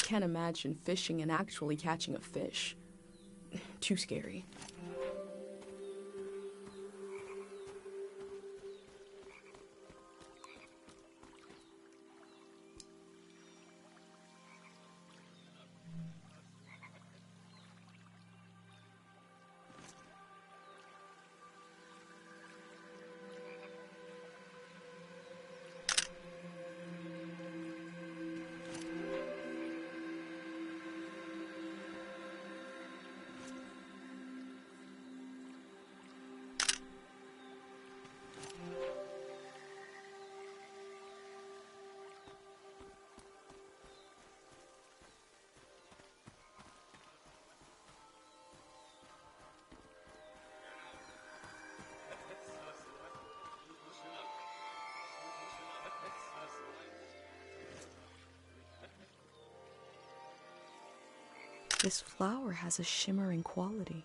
can't imagine fishing and actually catching a fish. Too scary. This flower has a shimmering quality.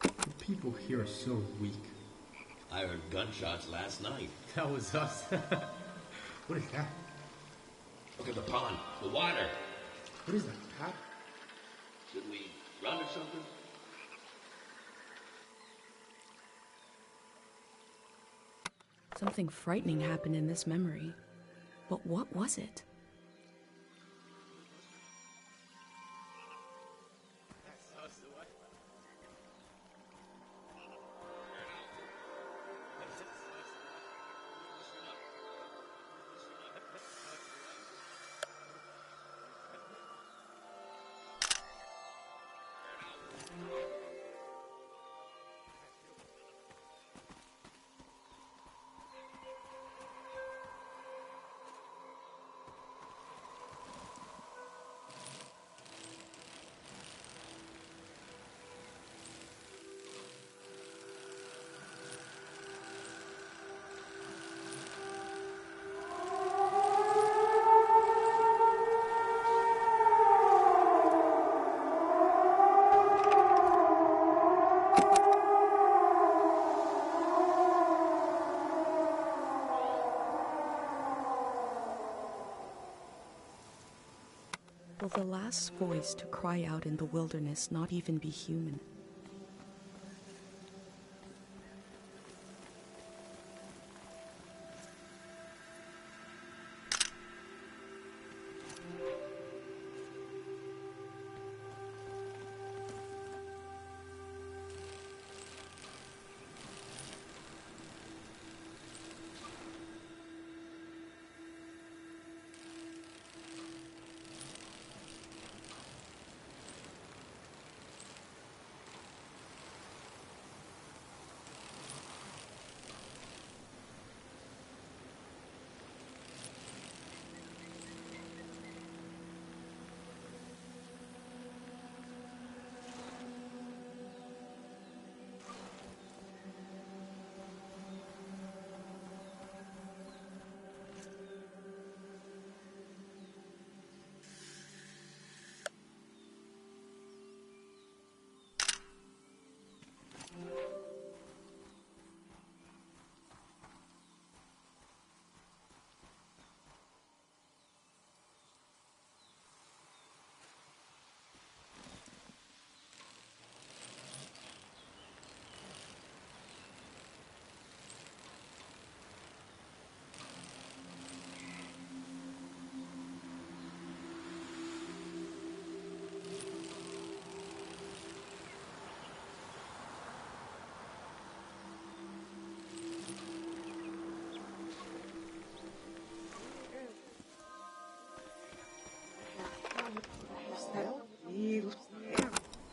The people here are so weak. I heard gunshots last night. That was us. What is that? Look at the pond, the water. What is that, Pat? Should we run or something? Something frightening happened in this memory. But what was it? Will the last voice to cry out in the wilderness not even be human?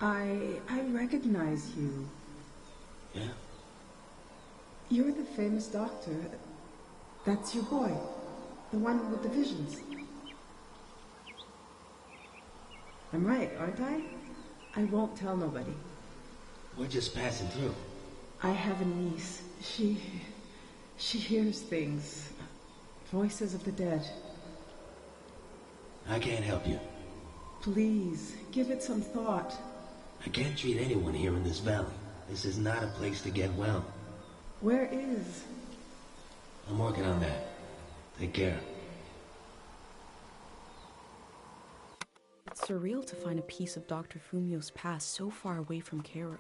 I recognize you. Yeah? You're the famous doctor. That's your boy. The one with the visions. I'm right, aren't I? I won't tell nobody. We're just passing through. I have a niece. She hears things. Voices of the dead. I can't help you. Please, give it some thought. I can't treat anyone here in this valley. This is not a place to get well. Where is? I'm working on that. Take care. It's surreal to find a piece of Dr. Fumio's past so far away from Cairo.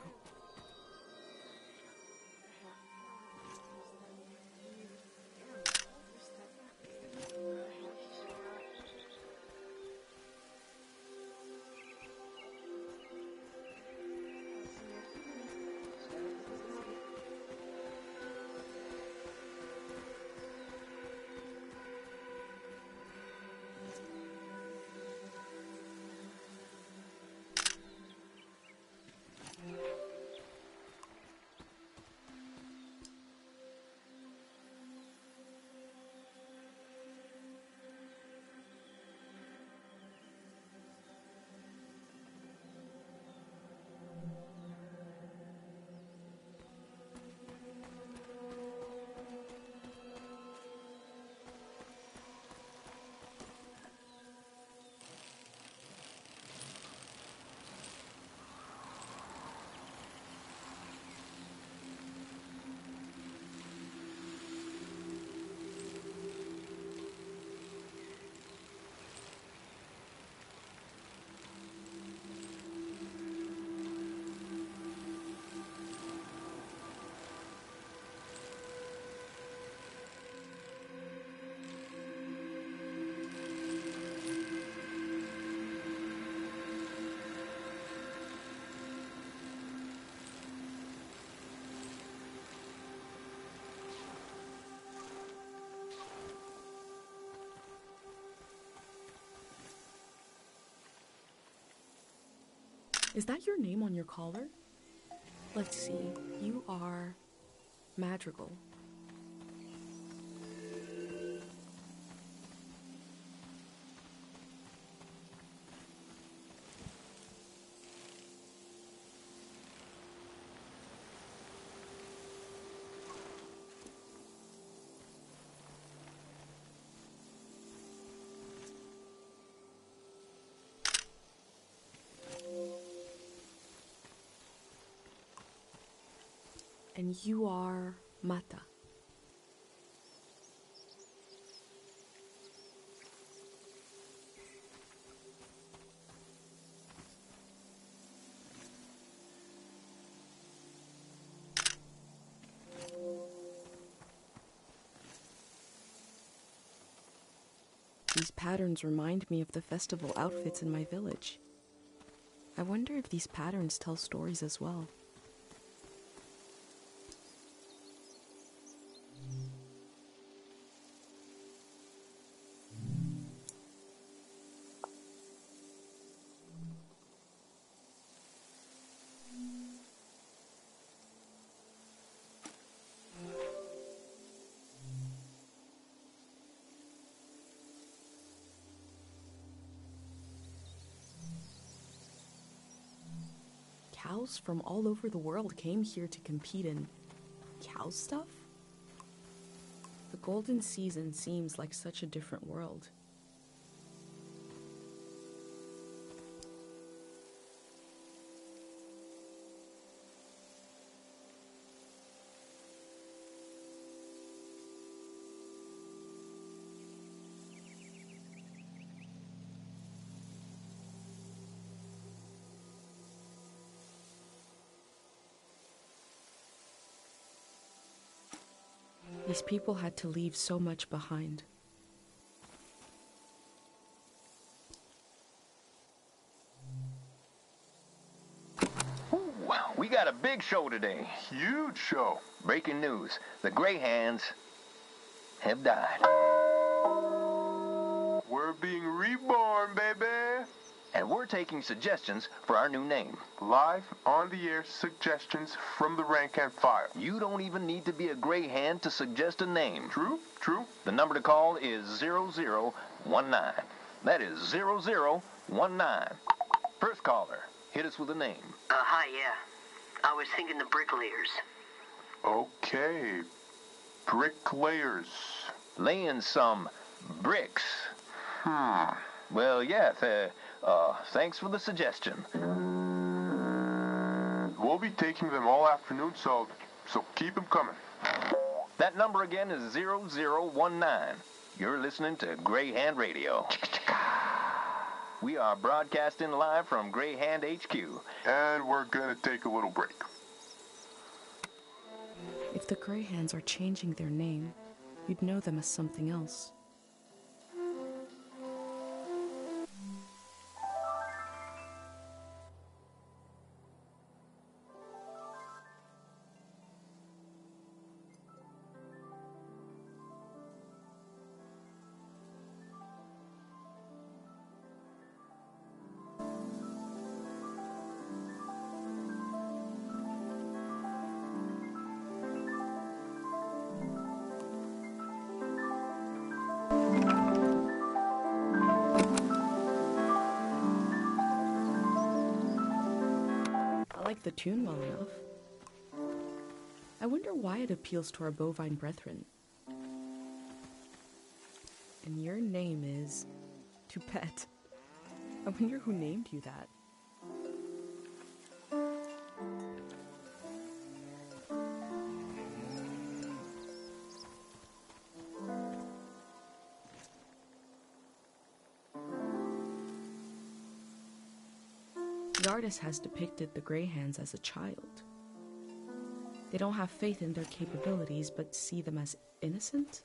Is that your name on your collar? Let's see. You are Madrigal. And you are Mata. These patterns remind me of the festival outfits in my village. I wonder if these patterns tell stories as well. Cows from all over the world came here to compete in cow stuff? The golden season seems like such a different world. These people had to leave so much behind. Ooh, we got a big show today. Huge show. Breaking news. The Greyhands have died. We're being reborn, baby. And we're taking suggestions for our new name. Live on the air suggestions from the rank and file. You don't even need to be a Greyhand to suggest a name. True, true. The number to call is 0019. That is 0019. First caller, hit us with a name. Hi, yeah. I was thinking the bricklayers. Okay. Bricklayers. Laying some bricks. Well, yeah, thanks for the suggestion. We'll be taking them all afternoon, so keep them coming. That number again is 0019. You're listening to Greyhand Radio. We are broadcasting live from Greyhand HQ. And we're gonna take a little break. If the Greyhands are changing their name, you'd know them as something else. I like the tune well enough. I wonder why it appeals to our bovine brethren. And your name is Toupette. I wonder who named you that. The artist has depicted the Greyhands as a child. They don't have faith in their capabilities, but see them as innocent?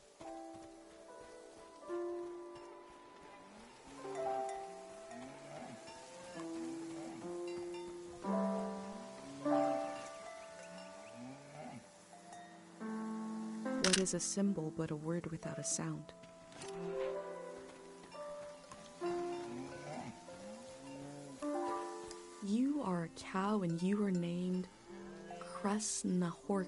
What is a symbol but a word without a sound? You are a cow and you are named Kresnahorkai.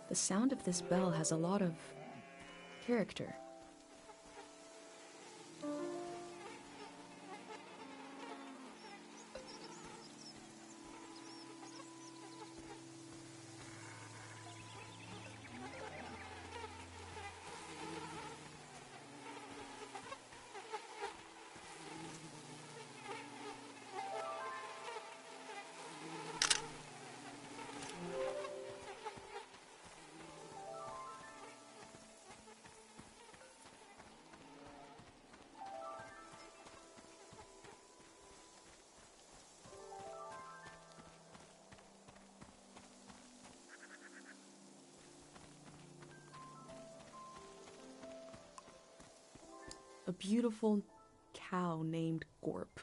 The sound of this bell has a lot of character. A beautiful cow named Gorp.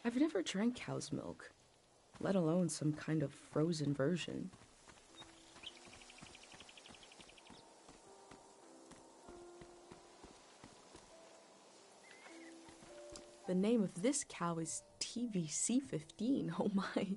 I've never drank cow's milk, let alone some kind of frozen version. The name of this cow is TVC-15, oh my.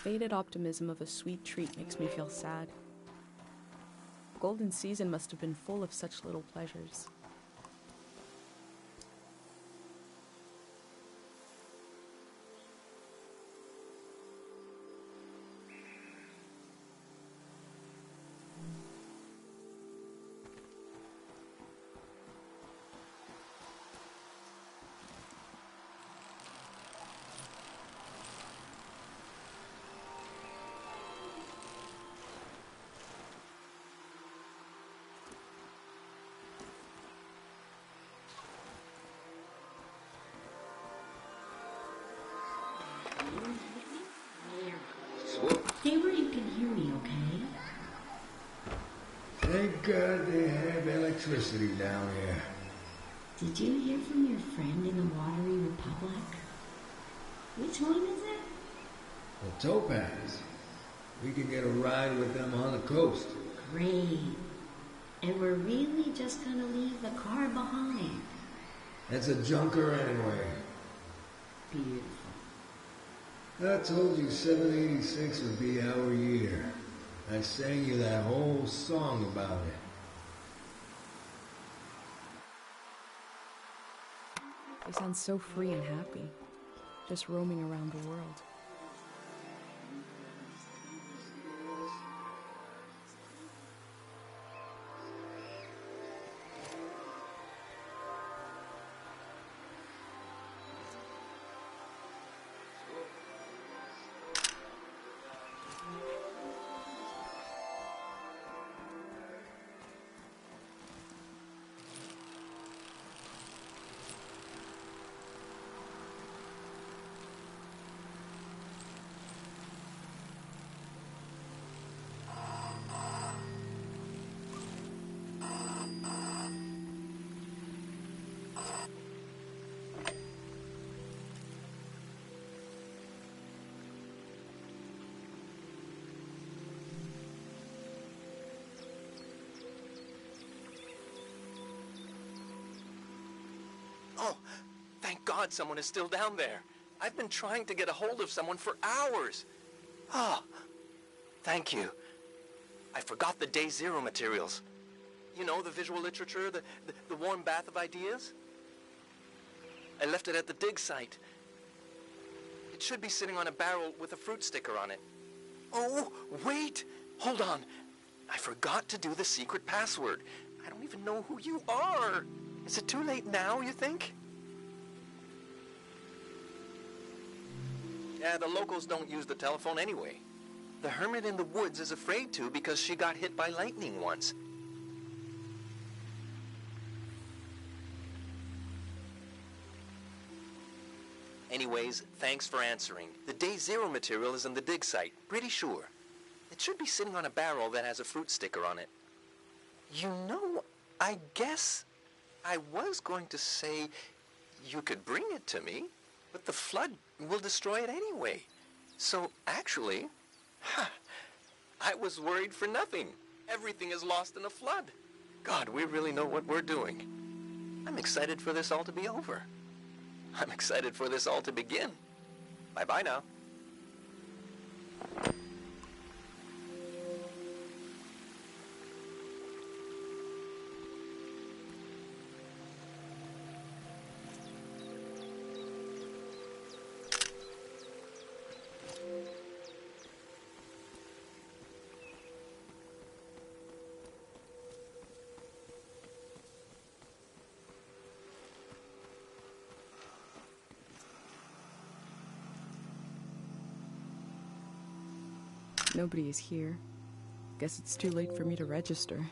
faded optimism of a sweet treat makes me feel sad. Golden Season must have been full of such little pleasures. Stay where you can hear me, okay? Thank God they have electricity down here. Did you hear from your friend in the Watery Republic? Which one is it? The Topaz. We could get a ride with them on the coast. Great. And we're really just gonna leave the car behind. That's a junker anyway. Beautiful. I told you 786 would be our year. I sang you that whole song about it. They sound so free and happy, just roaming around the world. Oh, thank God someone is still down there. I've been trying to get a hold of someone for hours. Oh, thank you. I forgot the Day Zero materials. You know, the visual literature, the warm bath of ideas? I left it at the dig site. It should be sitting on a barrel with a fruit sticker on it. Oh, wait! Hold on. I forgot to do the secret password. I don't even know who you are. Is it too late now, you think? Yeah, the locals don't use the telephone anyway. The hermit in the woods is afraid to because she got hit by lightning once. Anyways, thanks for answering. The Day Zero material is in the dig site, pretty sure. It should be sitting on a barrel that has a fruit sticker on it. You know, I guess I was going to say you could bring it to me, but the flood will destroy it anyway. So, actually, I was worried for nothing. Everything is lost in a flood. God, we really know what we're doing. I'm excited for this all to be over. I'm excited for this all to begin. Bye-bye now. Nobody is here. Guess it's too late for me to register.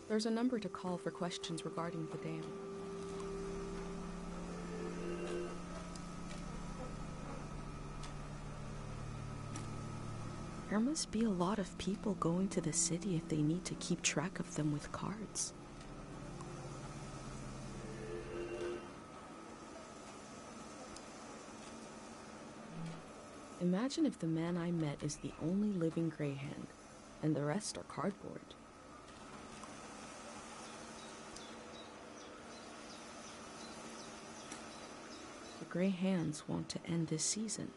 There's a number to call for questions regarding the dam. There must be a lot of people going to the city if they need to keep track of them with cards. Imagine if the man I met is the only living Greyhand, and the rest are cardboard. The Grey Hands want to end this season.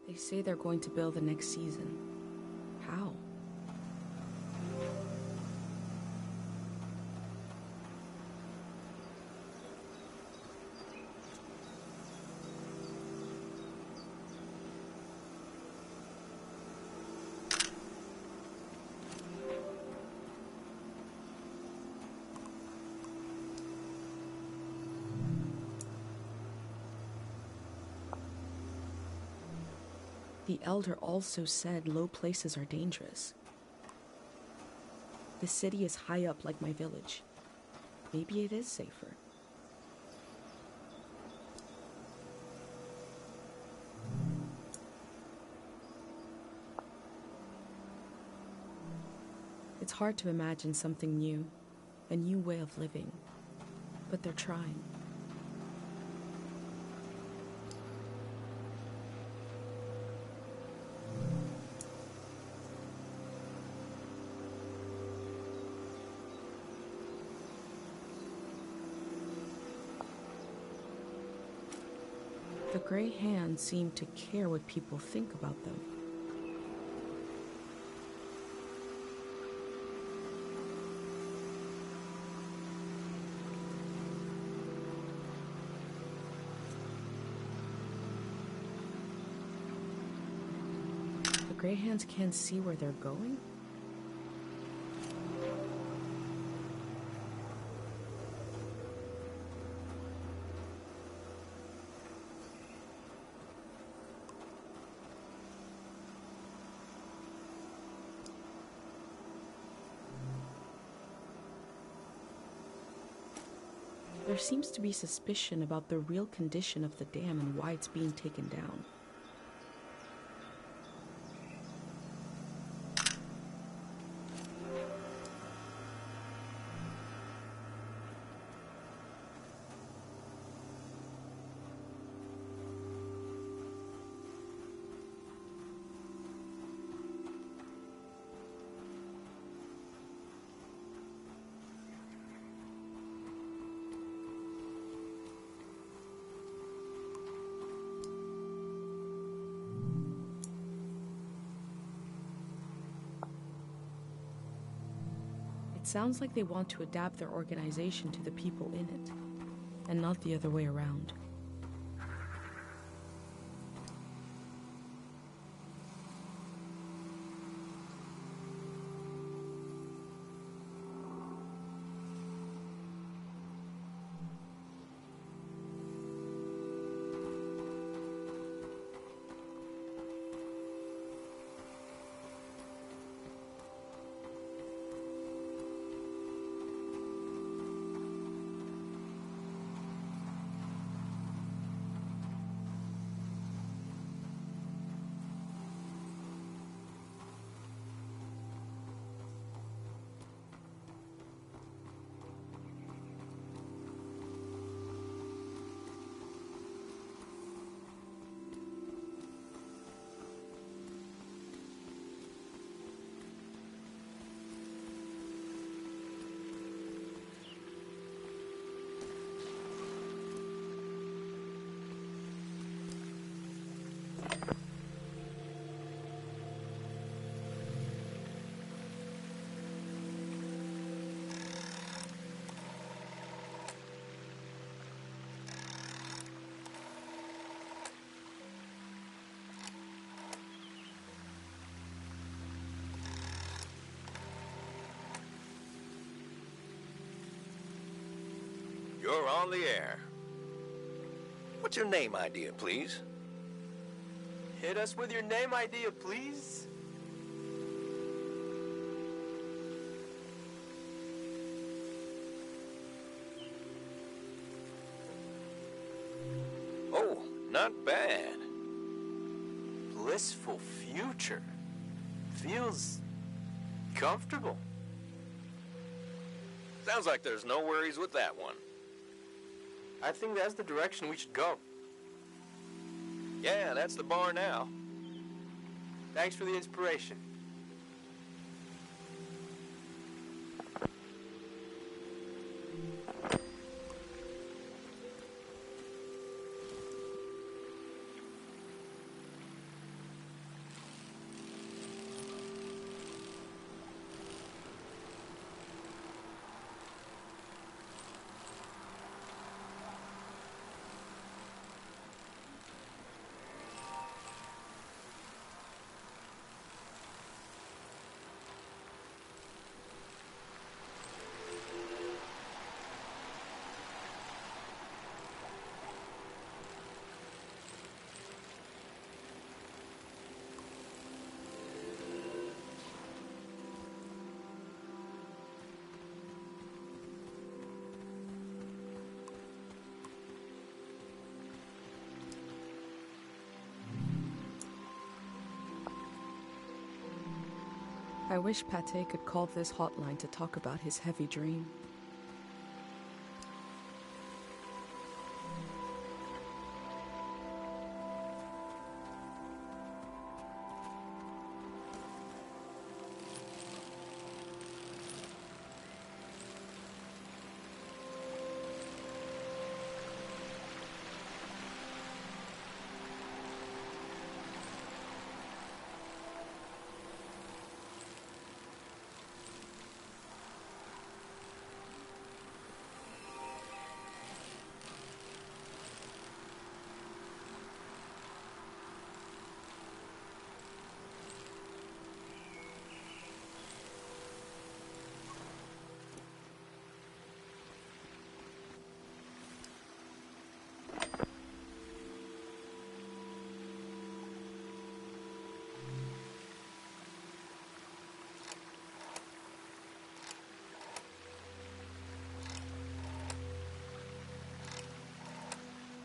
They say they're going to build the next season. How? The elder also said low places are dangerous. The city is high up like my village. Maybe it is safer. It's hard to imagine something new, a new way of living, but they're trying. The Grey Hands seem to care what people think about them. The Grey Hands can't see where they're going? There seems to be suspicion about the real condition of the dam and why it's being taken down. It sounds like they want to adapt their organization to the people in it, and not the other way around. You're on the air. What's your name idea, please? Hit us with your name idea, please. Oh, not bad. Blissful future. Feels comfortable. Sounds like there's no worries with that one. I think that's the direction we should go. Yeah, that's the bar now. Thanks for the inspiration. I wish Pate could call this hotline to talk about his heavy dream.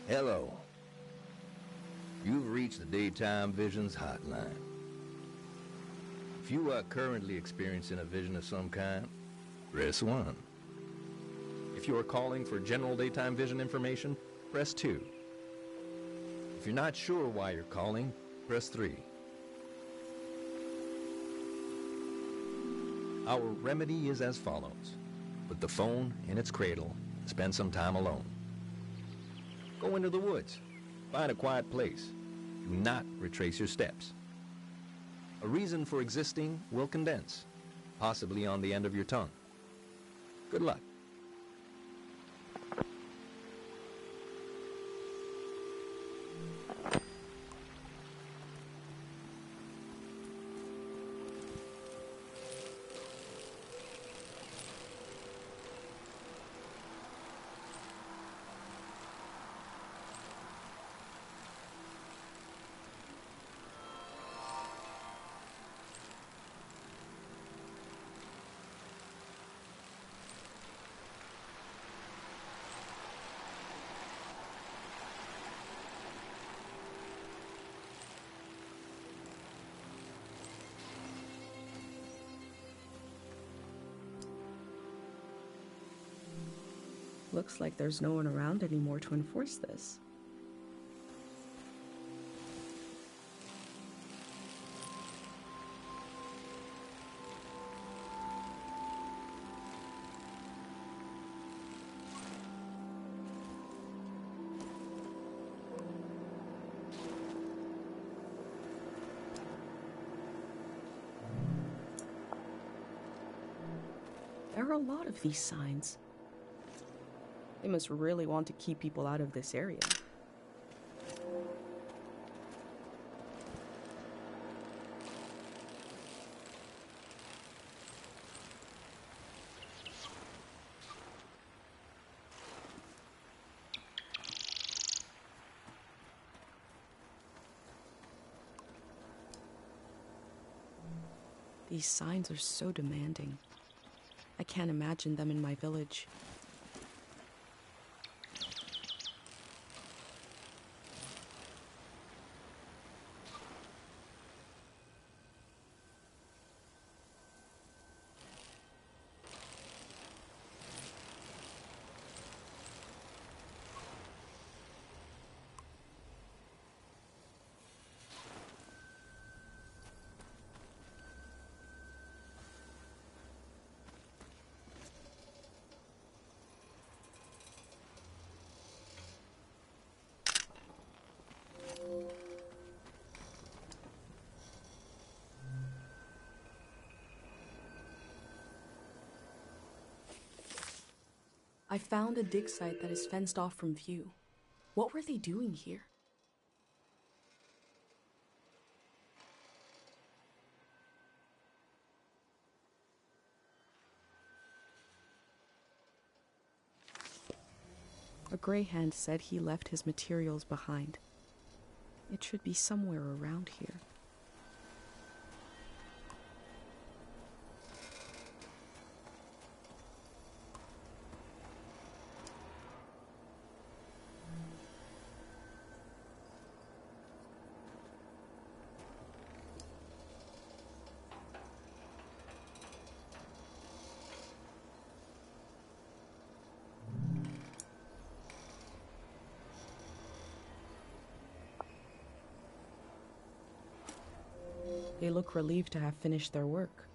Hello. You've reached the Daytime Visions hotline. If you are currently experiencing a vision of some kind, press 1. If you are calling for general daytime vision information, press 2. If you're not sure why you're calling, press 3. Our remedy is as follows. Put the phone in its cradle and spend some time alone. Go into the woods. Find a quiet place. Do not retrace your steps. A reason for existing will condense, possibly on the end of your tongue. Good luck. Looks like there's no one around anymore to enforce this. There are a lot of these signs. They must really want to keep people out of this area. These signs are so demanding. I can't imagine them in my village. I found a dig site that is fenced off from view. What were they doing here? A greyhound said he left his materials behind. It should be somewhere around here. They look relieved to have finished their work.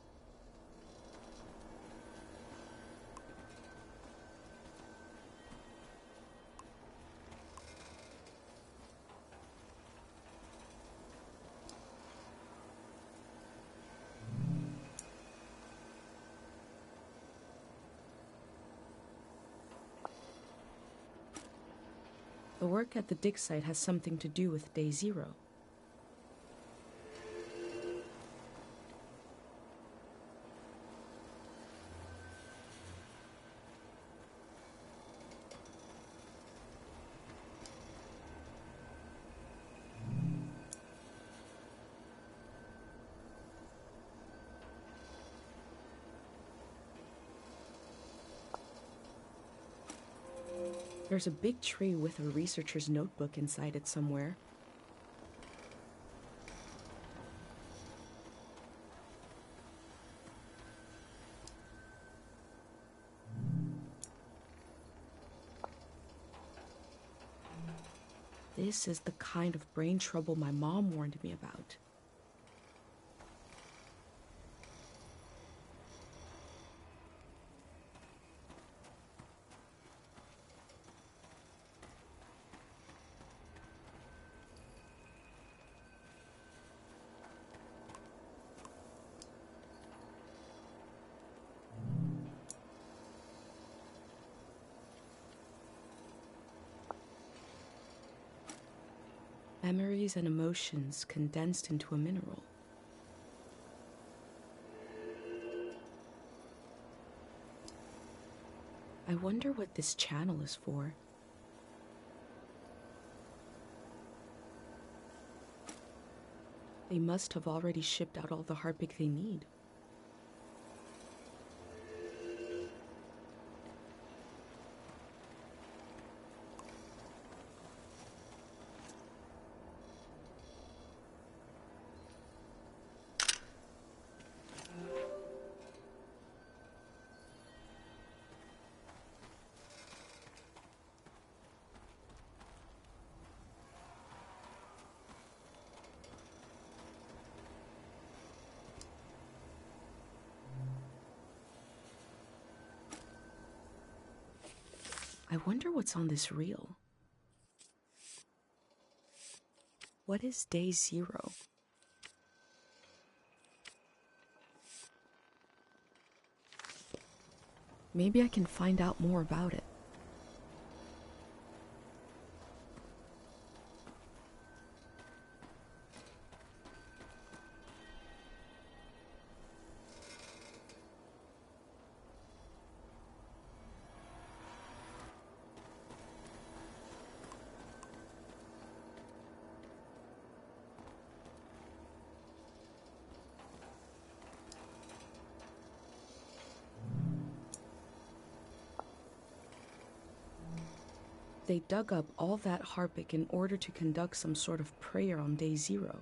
The work at the dig site has something to do with Day Zero. There's a big tree with a researcher's notebook inside it somewhere. This is the kind of brain trouble my mom warned me about. Memories and emotions condensed into a mineral. I wonder what this channel is for. They must have already shipped out all the Harpic they need. I wonder what's on this reel. What is Day Zero? Maybe I can find out more about it. they dug up all that Harpic in order to conduct some sort of prayer on day 0.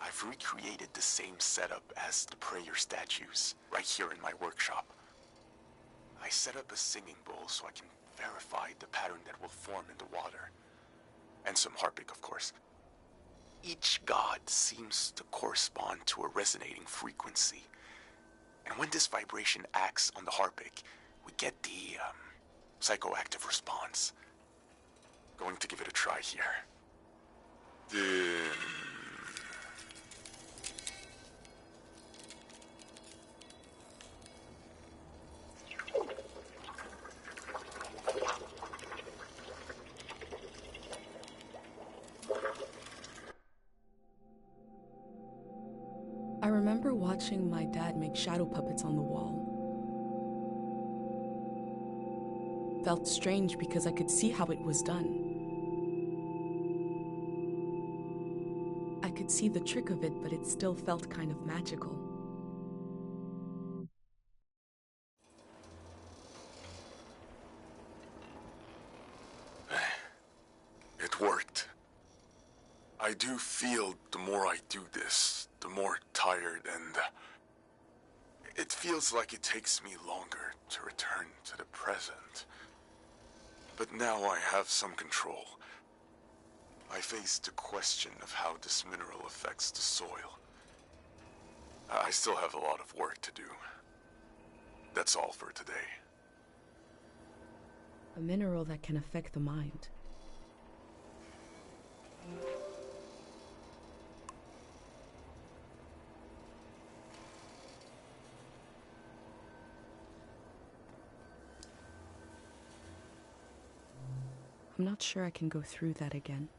I've recreated the same setup as the prayer statues, right here in my workshop. I set up a singing bowl so I can verify the pattern that will form in the water. And some Harpic, of course. Each god seems to correspond to a resonating frequency. And when this vibration acts on the Harpic, we get the, psychoactive response. Going to give it a try here. I remember watching my dad make shadow puppets on the wall. Felt strange because I could see how it was done. I could see the trick of it, but it still felt kind of magical. It worked. I do feel the more I do this, the more tired, and it feels like it takes me longer to return to the present. But now I have some control. I face the question of how this mineral affects the soil. I still have a lot of work to do. That's all for today. A mineral that can affect the mind. I'm not sure I can go through that again.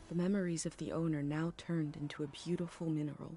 The memories of the owner now turned into a beautiful mineral.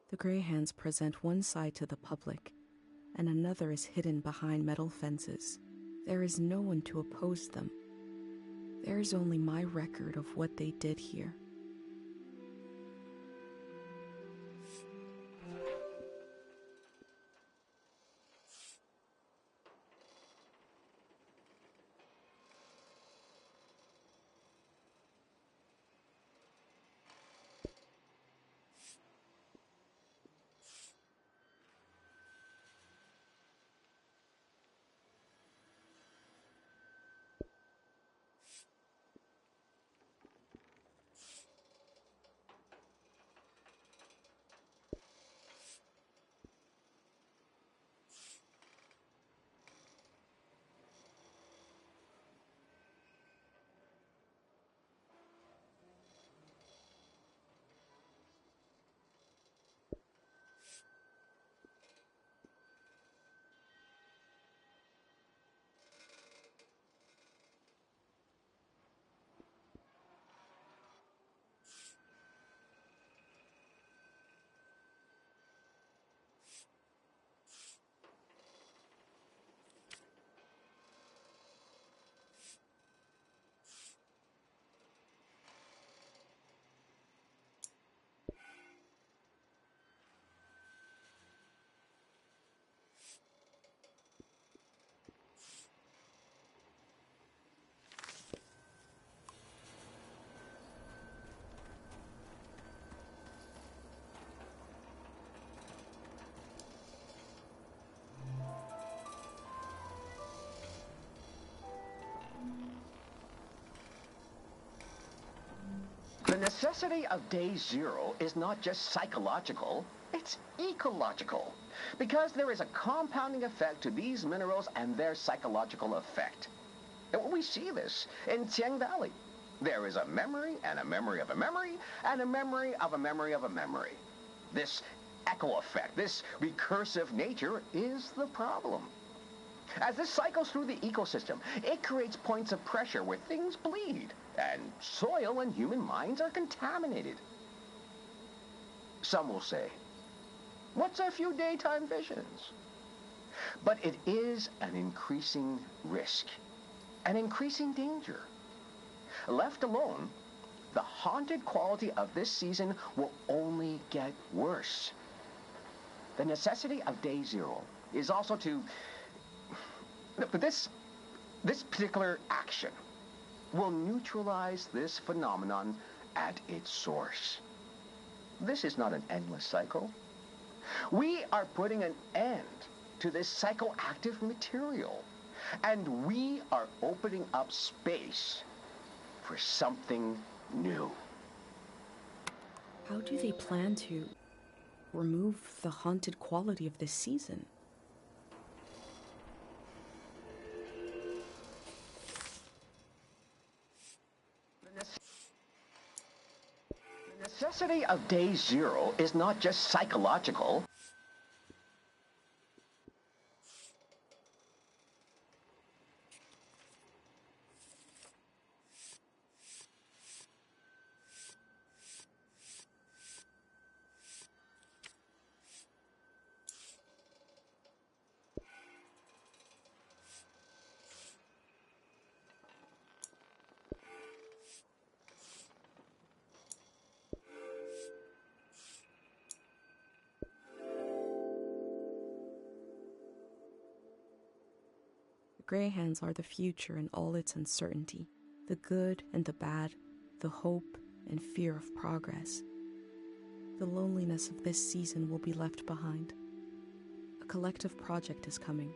The Grey Hands present one side to the public, and another is hidden behind metal fences. There is no one to oppose them. There is only my record of what they did here. necessity of day zero is not just psychological, it's ecological. Because there is a compounding effect to these minerals and their psychological effect. And we see this in Tiang Valley. There is a memory and a memory of a memory and a memory of a memory of a memory. This echo effect, this recursive nature is the problem. As this cycles through the ecosystem, it creates points of pressure where things bleed, and soil and human minds are contaminated. Some will say, what's a few daytime visions? But it is an increasing risk, an increasing danger. Left alone, the haunted quality of this season will only get worse. The necessity of day zero is also to... But this particular action will neutralize this phenomenon at its source. This is not an endless cycle. We are putting an end to this psychoactive material, and we are opening up space for something new. How do they plan to remove the haunted quality of this season? The necessity of day zero is not just psychological. Greyhands are the future in all its uncertainty, the good and the bad, the hope and fear of progress. The loneliness of this season will be left behind. A collective project is coming.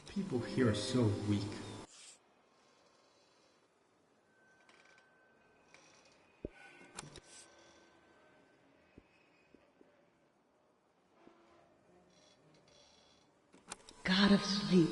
People here are so weak. God of sleep.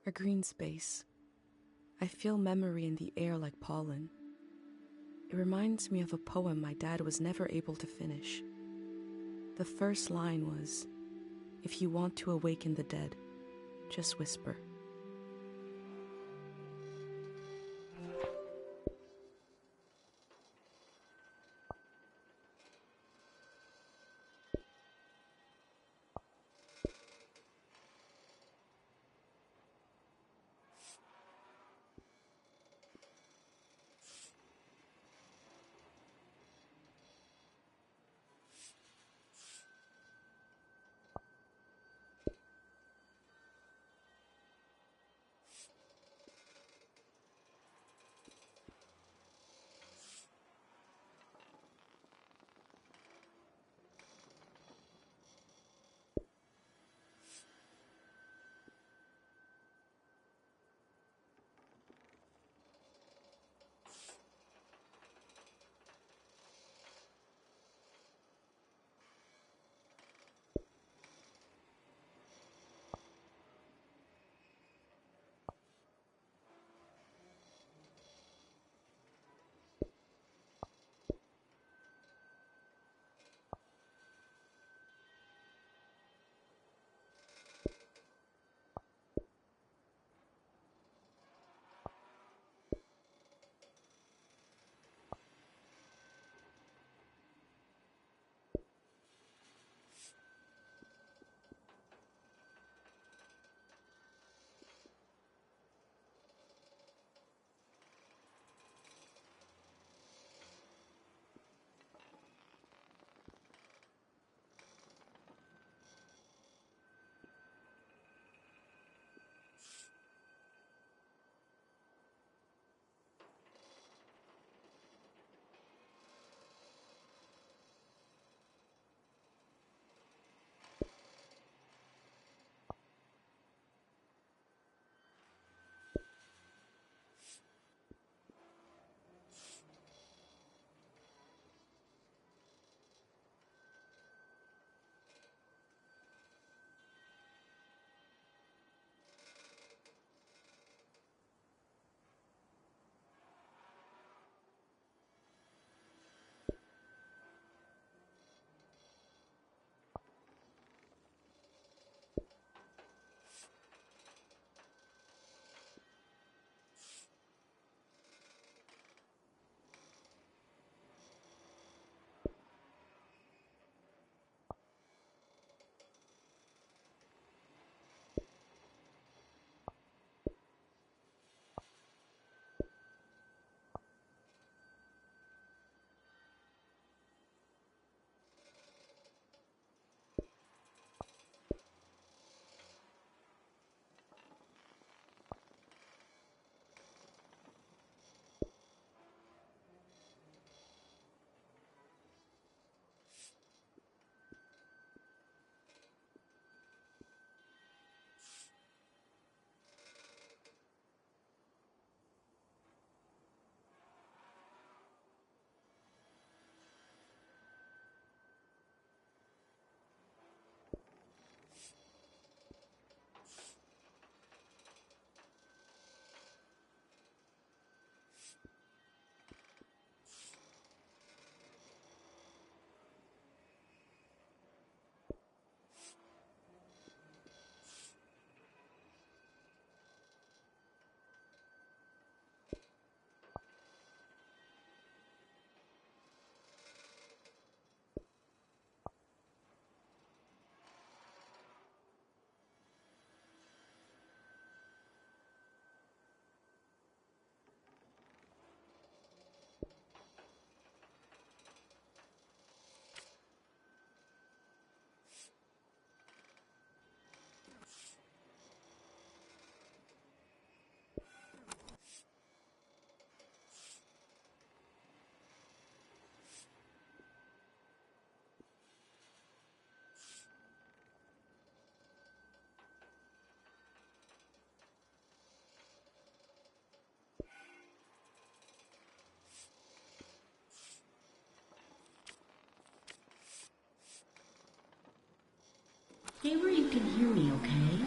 A green space, I feel memory in the air like pollen. It reminds me of a poem my dad was never able to finish. The first line was, "If you want to awaken the dead, just whisper." Stay where you can hear me, okay?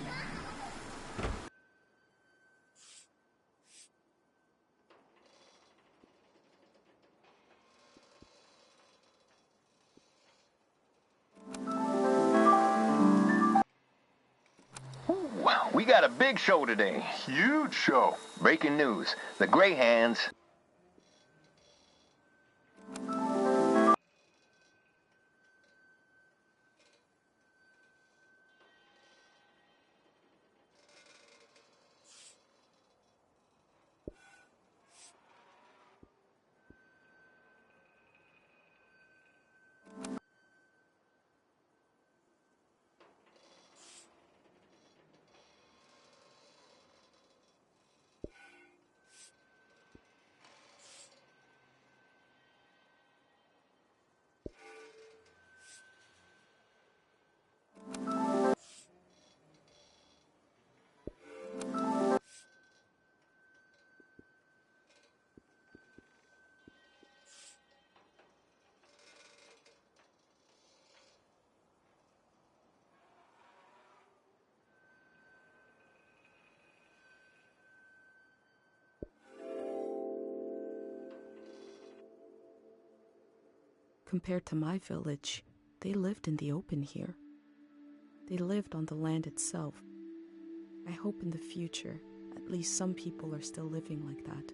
Well, we got a big show today. Huge show. Breaking news. The Greyhands... Compared to my village, they lived in the open here. They lived on the land itself. I hope in the future, at least some people are still living like that.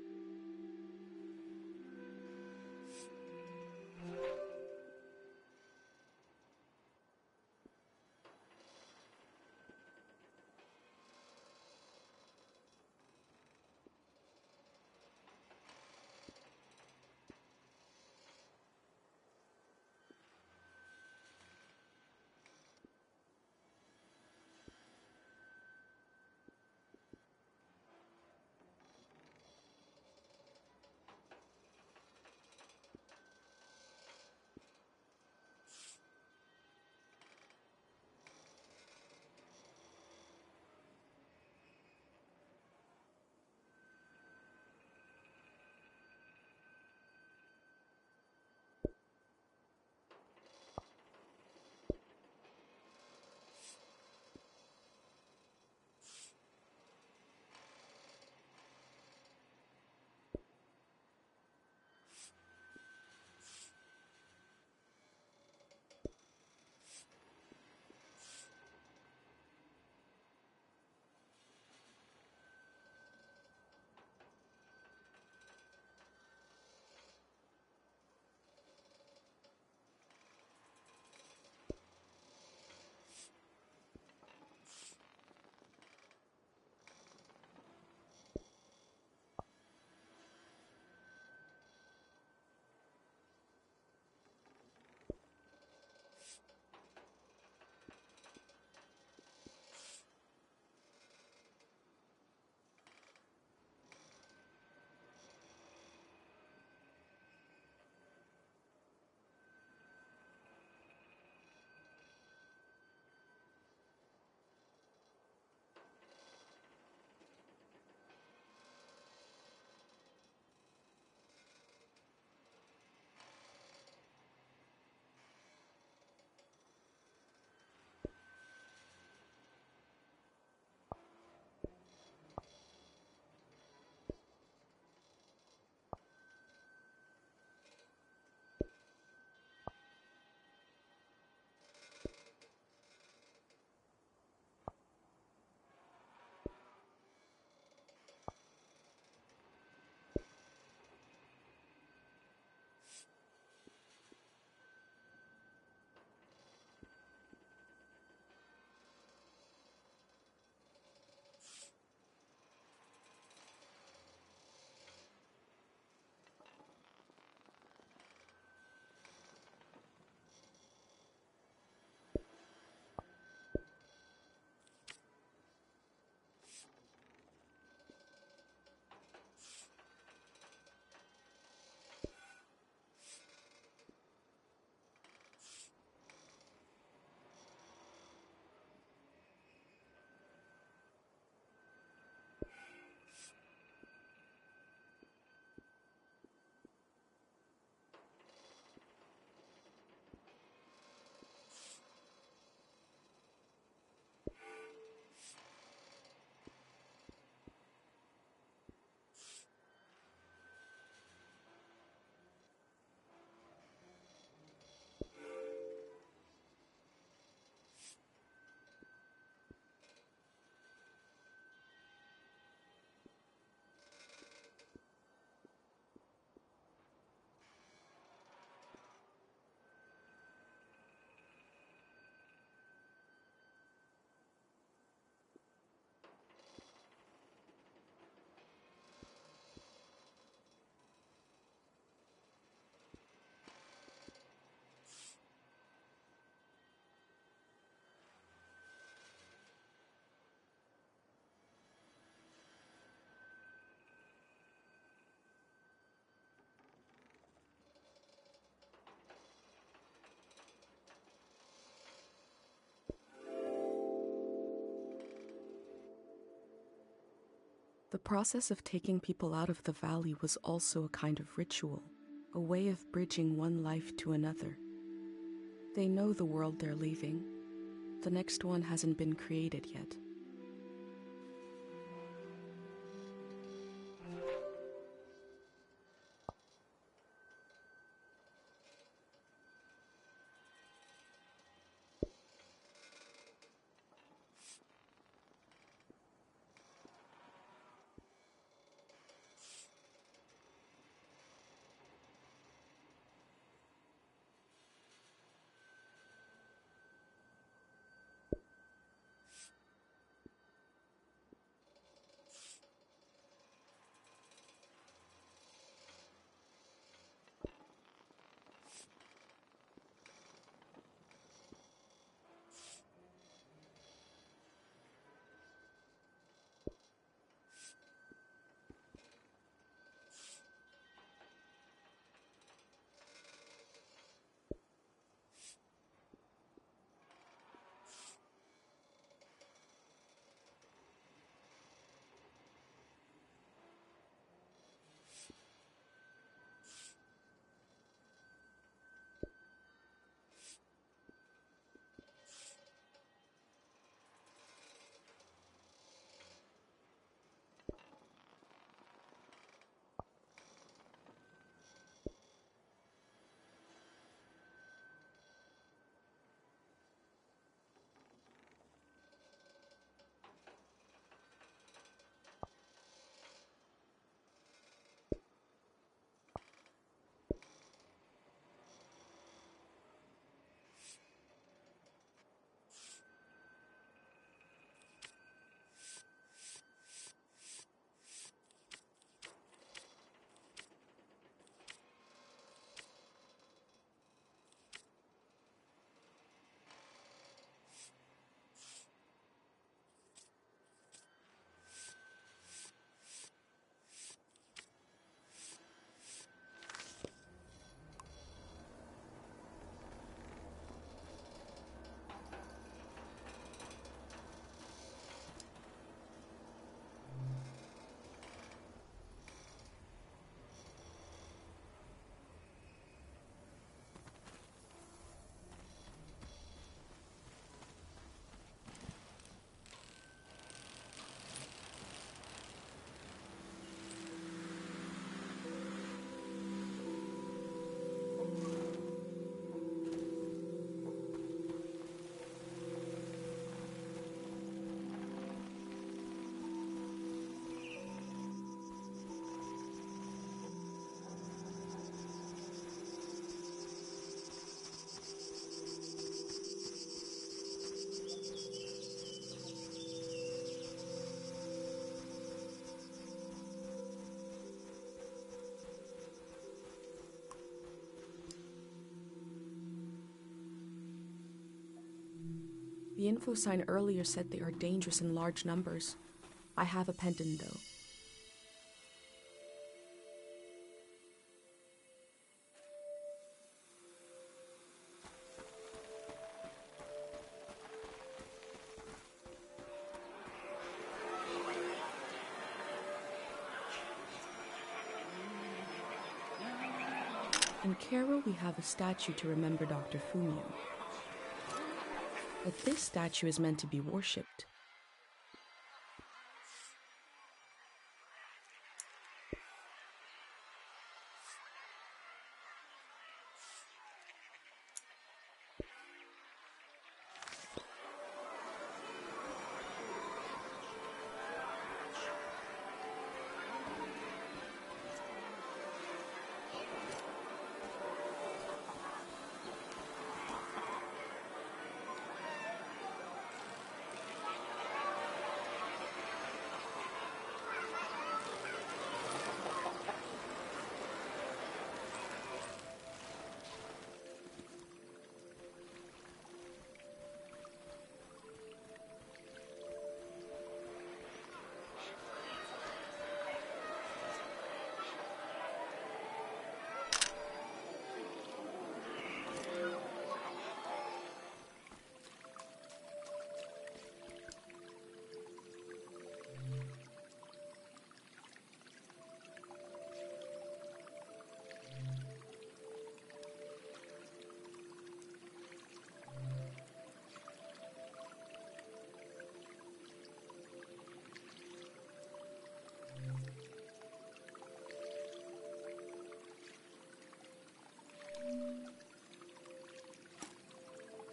The process of taking people out of the valley was also a kind of ritual, a way of bridging one life to another. They know the world they're leaving. The next one hasn't been created yet. The info sign earlier said they are dangerous in large numbers. I have a pendant, though. In Cairo, we have a statue to remember Dr. Fumio. But this statue is meant to be worshipped.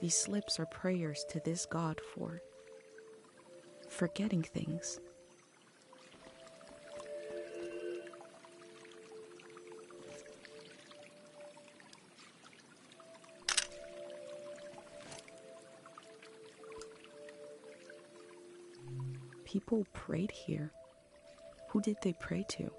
These slips are prayers to this god for forgetting things. People prayed here. Who did they pray to?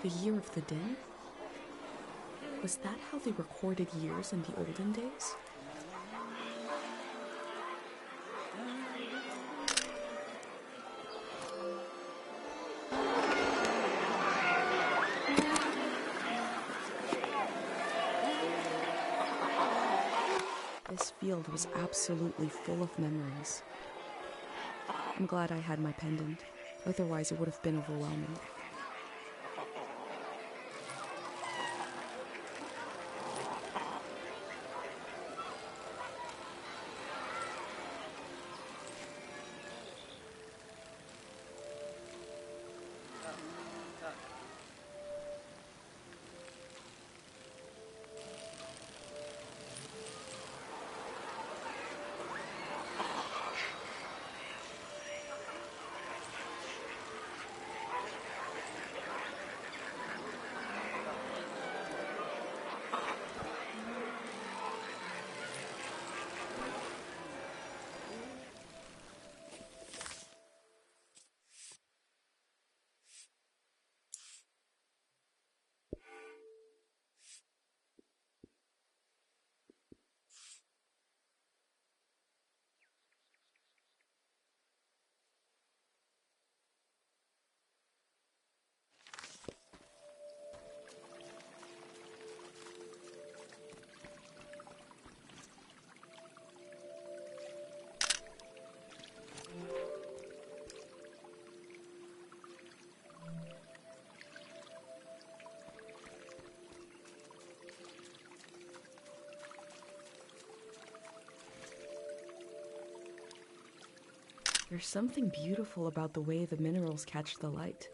The Year of the Din? Was that how they recorded years in the olden days? This field was absolutely full of memories. I'm glad I had my pendant, otherwise it would have been overwhelming. There's something beautiful about the way the minerals catch the light.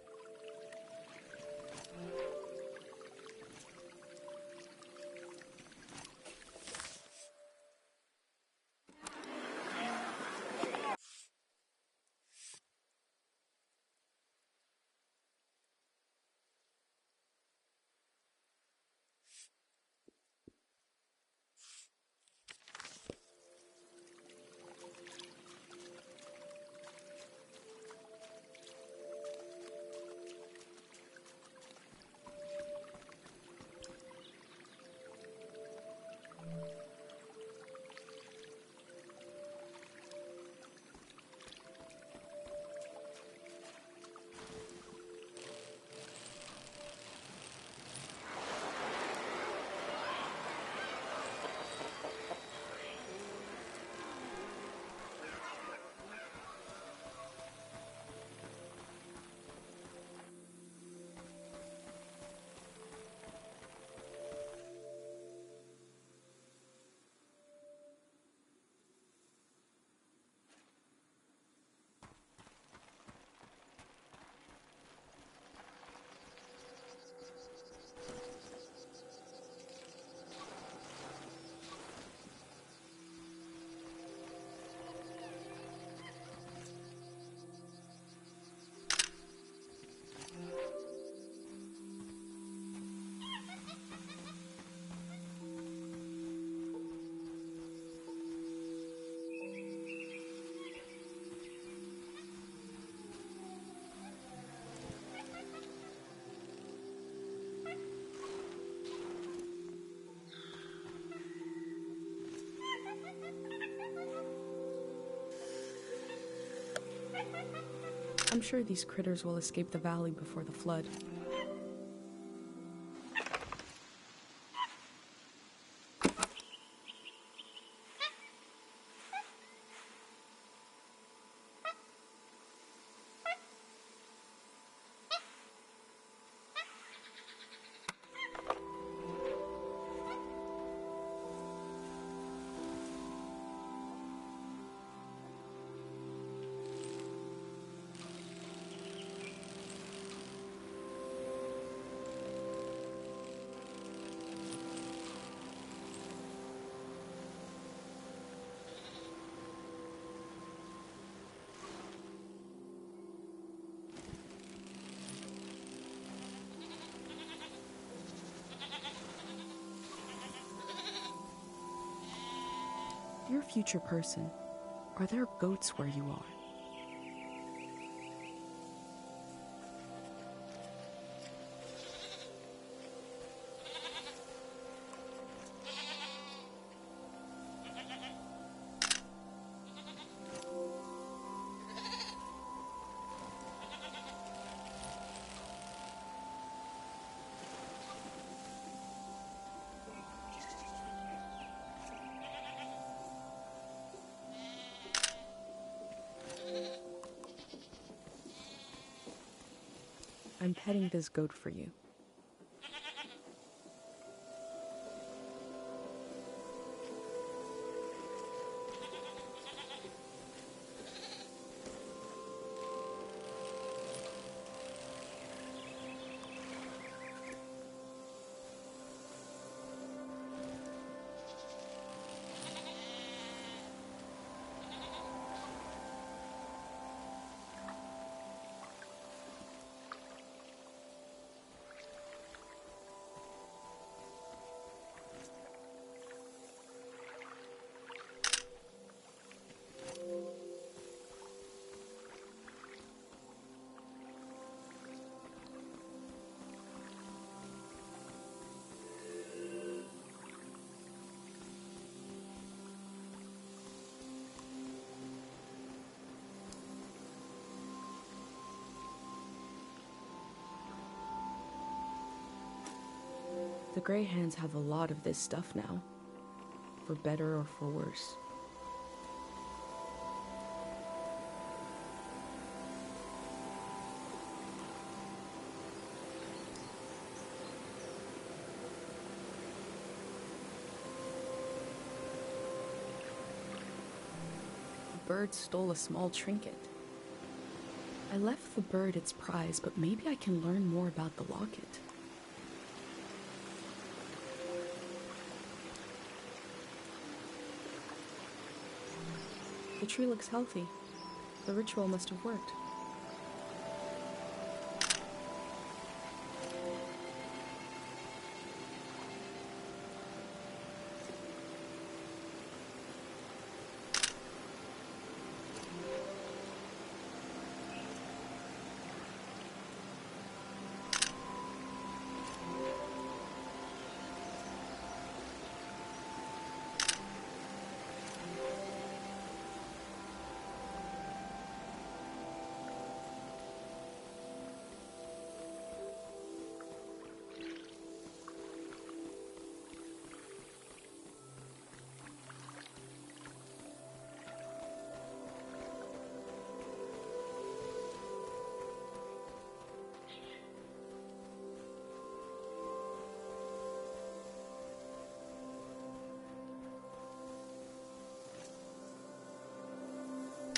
I'm sure these critters will escape the valley before the flood. Dear future person, are there goats where you are? I'm petting this goat for you. The Greyhands have a lot of this stuff now, for better or for worse. The bird stole a small trinket. I left the bird its prize, but maybe I can learn more about the locket. The tree looks healthy. The ritual must have worked.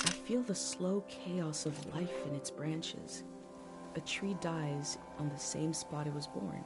I feel the slow chaos of life in its branches. A tree dies on the same spot it was born.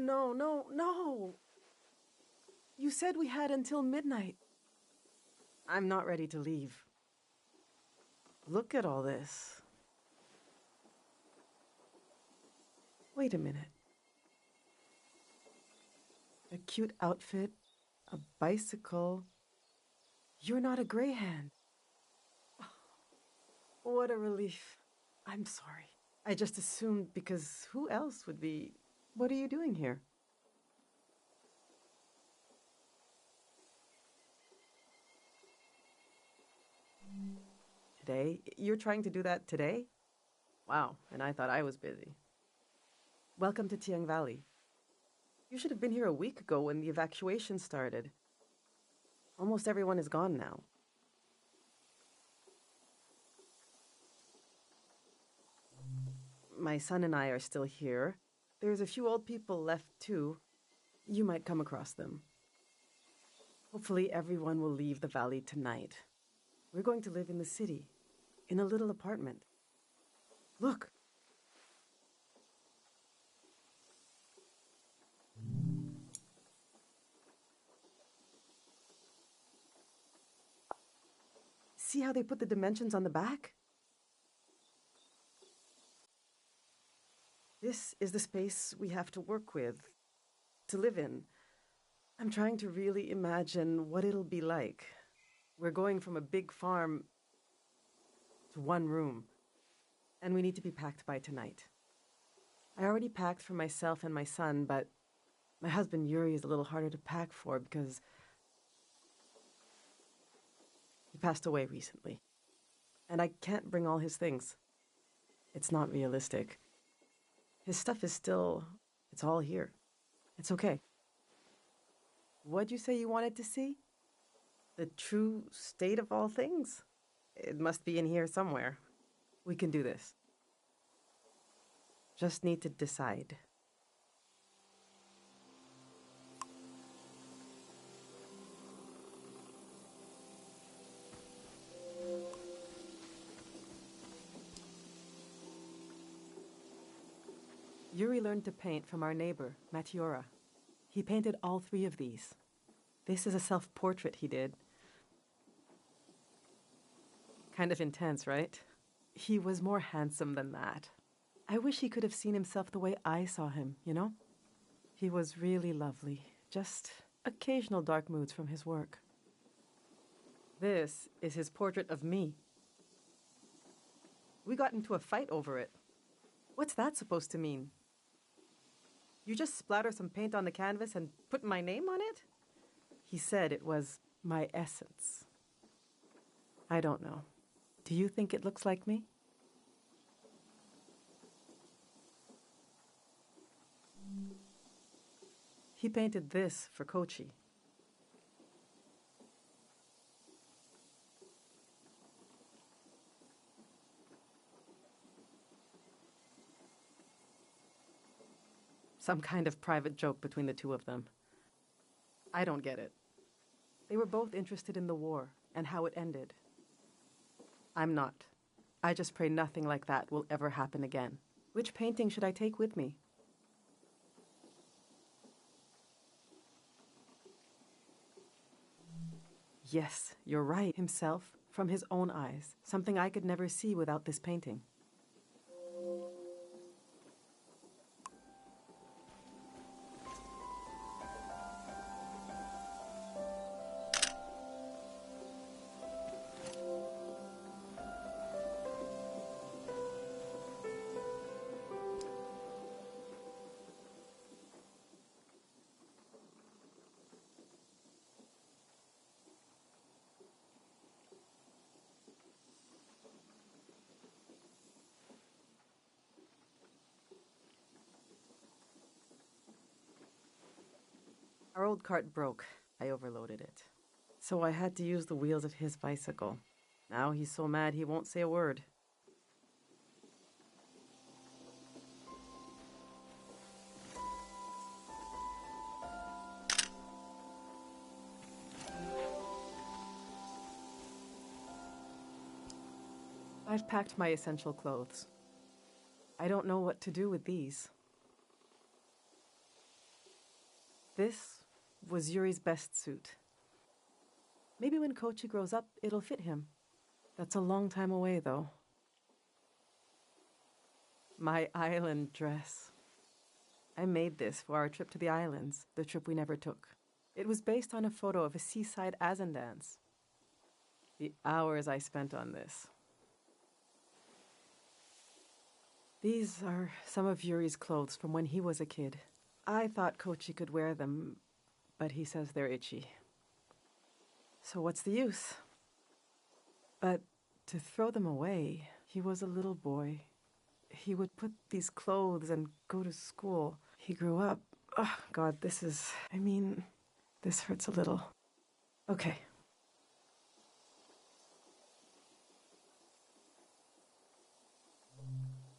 no, no, no! You said we had until midnight. I'm not ready to leave. Look at all this. Wait a minute. A cute outfit, a bicycle. You're not a Greyhand. What a relief. I'm sorry. I just assumed because who else would be... What are you doing here? Today? You're trying to do that today? Wow, and I thought I was busy. Welcome to Tiang Valley. You should have been here a week ago when the evacuation started. Almost everyone is gone now. My son and I are still here. There's a few old people left too. You might come across them. Hopefully everyone will leave the valley tonight. We're going to live in the city, in a little apartment. Look! See how they put the dimensions on the back? This is the space we have to work with, to live in. I'm trying to really imagine what it'll be like. We're going from a big farm to one room, and we need to be packed by tonight. I already packed for myself and my son, but my husband Yuri is a little harder to pack for because he passed away recently, and I can't bring all his things. It's not realistic. His stuff is still... it's all here. It's okay. What'd you say you wanted to see? The true state of all things? It must be in here somewhere. We can do this. Just need to decide. Yuri learned to paint from our neighbor, Matiora. He painted all 3 of these. This is a self-portrait he did. Kind of intense, right? He was more handsome than that. I wish he could have seen himself the way I saw him, you know? He was really lovely. Just occasional dark moods from his work. This is his portrait of me. We got into a fight over it. What's that supposed to mean? You just splatter some paint on the canvas and put my name on it? He said it was my essence. I don't know. Do you think it looks like me? He painted this for Kochi. Some kind of private joke between the 2 of them. I don't get it. They were both interested in the war and how it ended. I'm not. I just pray nothing like that will ever happen again. Which painting should I take with me? Yes, you're right. Himself, from his own eyes. Something I could never see without this painting. Our old cart broke. I overloaded it. So I had to use the wheels of his bicycle. Now he's so mad he won't say a word. I've packed my essential clothes. I don't know what to do with these. This was Yuri's best suit. Maybe when Kochi grows up, it'll fit him. That's a long time away, though. My island dress. I made this for our trip to the islands, the trip we never took. It was based on a photo of a seaside Azan dance. The hours I spent on this. These are some of Yuri's clothes from when he was a kid. I thought Kochi could wear them, but he says they're itchy. So what's the use? But to throw them away, he was a little boy. He would put these clothes and go to school. He grew up. Oh, God, this hurts a little. Okay.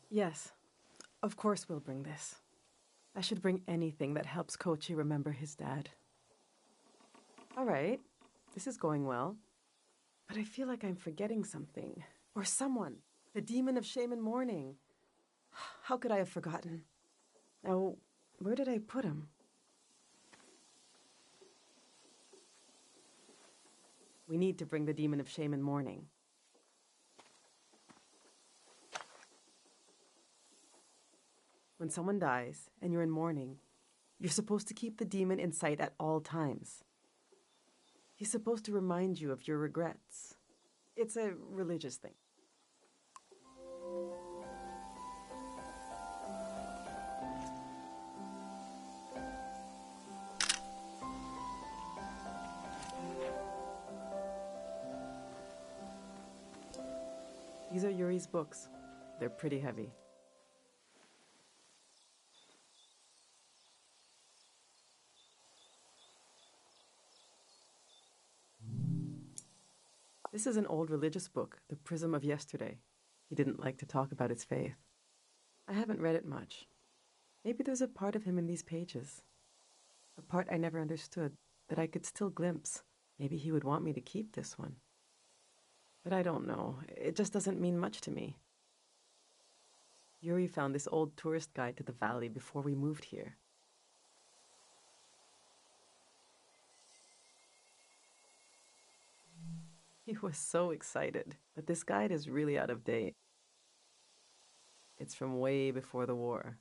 Yes, of course we'll bring this. I should bring anything that helps Kochi remember his dad. All right, this is going well. But I feel like I'm forgetting something. Or someone. The demon of Shaman Morning. How could I have forgotten? Now, where did I put him? We need to bring the demon of Shaman Morning. When someone dies and you're in mourning, you're supposed to keep the demon in sight at all times. He's supposed to remind you of your regrets. It's a religious thing. These are Yuri's books. They're pretty heavy. This is an old religious book, The Prism of Yesterday. He didn't like to talk about his faith. I haven't read it much. Maybe there's a part of him in these pages. A part I never understood, that I could still glimpse. Maybe he would want me to keep this one. But I don't know. It just doesn't mean much to me. Yuri found this old tourist guide to the valley before we moved here. He was so excited, but this guide is really out of date. It's from way before the war.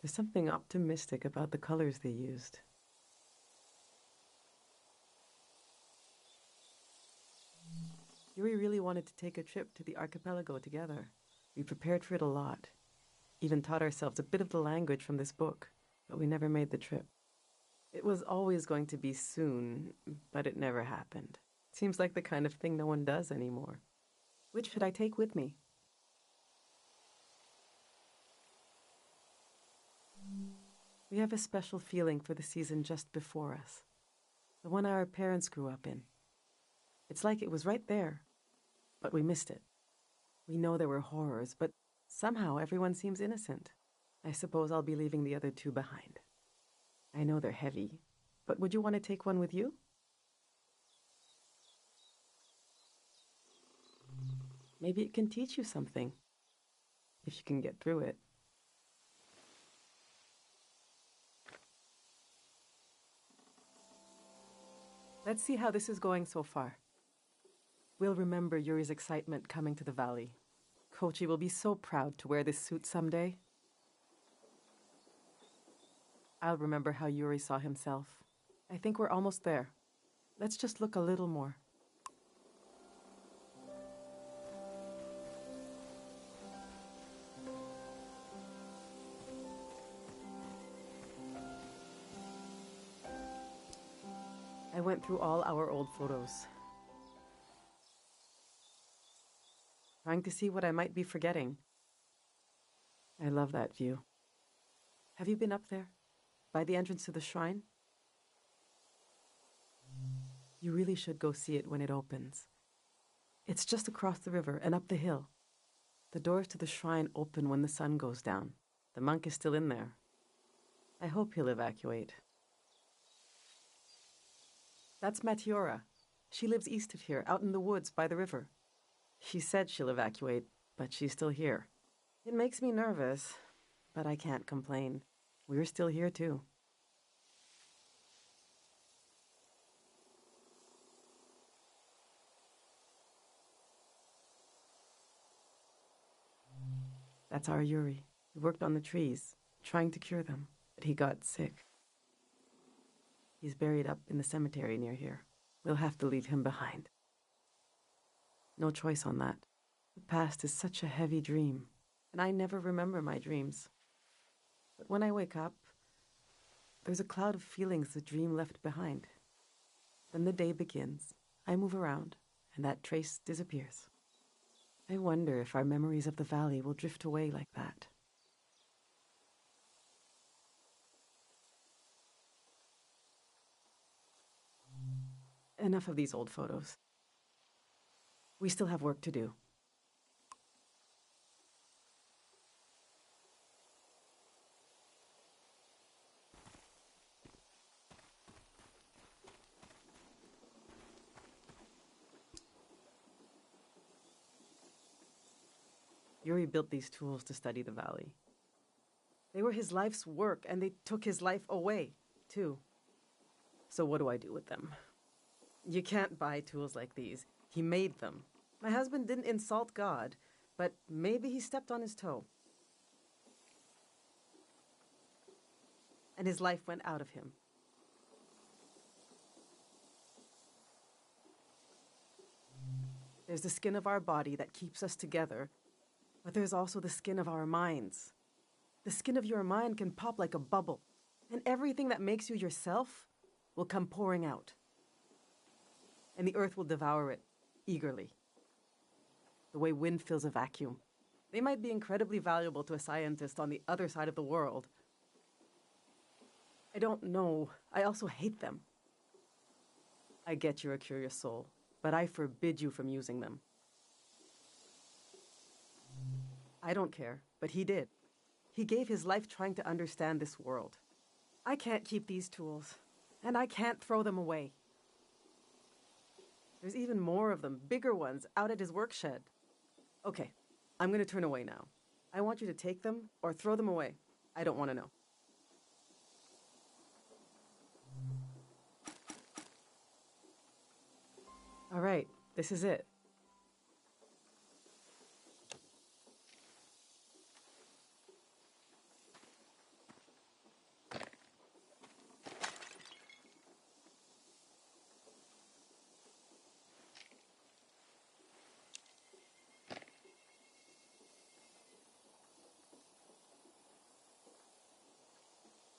There's something optimistic about the colors they used. Yuri really wanted to take a trip to the archipelago together. We prepared for it a lot. Even taught ourselves a bit of the language from this book, but we never made the trip. It was always going to be soon, but it never happened. Seems like the kind of thing no one does anymore. Which should I take with me? We have a special feeling for the season just before us. The one our parents grew up in. It's like it was right there, but we missed it. We know there were horrors, but somehow everyone seems innocent. I suppose I'll be leaving the other two behind. I know they're heavy, but would you want to take one with you? Maybe it can teach you something, if you can get through it. Let's see how this is going so far. We'll remember Yuri's excitement coming to the valley. Kochi will be so proud to wear this suit someday. I'll remember how Yuri saw himself. I think we're almost there. Let's just look a little more. I went through all our old photos, trying to see what I might be forgetting. I love that view. Have you been up there, by the entrance to the shrine? You really should go see it when it opens. It's just across the river and up the hill. The doors to the shrine open when the sun goes down. The monk is still in there. I hope he'll evacuate. That's Matiora. She lives east of here, out in the woods by the river. She said she'll evacuate, but she's still here. It makes me nervous, but I can't complain. We're still here, too. That's our Yuri. He worked on the trees, trying to cure them, but he got sick. He's buried up in the cemetery near here. We'll have to leave him behind. No choice on that. The past is such a heavy dream, and I never remember my dreams. But when I wake up, there's a cloud of feelings the dream left behind. Then the day begins. I move around, and that trace disappears. I wonder if our memories of the valley will drift away like that. Enough of these old photos. We still have work to do. Yuri built these tools to study the valley. They were his life's work, and they took his life away, too. So what do I do with them? You can't buy tools like these. He made them. My husband didn't insult God, but maybe he stepped on his toe. And his life went out of him. There's the skin of our body that keeps us together, but there's also the skin of our minds. The skin of your mind can pop like a bubble, and everything that makes you yourself will come pouring out. And the earth will devour it eagerly. The way wind fills a vacuum. They might be incredibly valuable to a scientist on the other side of the world. I don't know. I also hate them. I get you're a curious soul, but I forbid you from using them. I don't care, but he did. He gave his life trying to understand this world. I can't keep these tools, and I can't throw them away. There's even more of them, bigger ones, out at his work shed. Okay, I'm going to turn away now. I want you to take them or throw them away. I don't want to know. All right, this is it.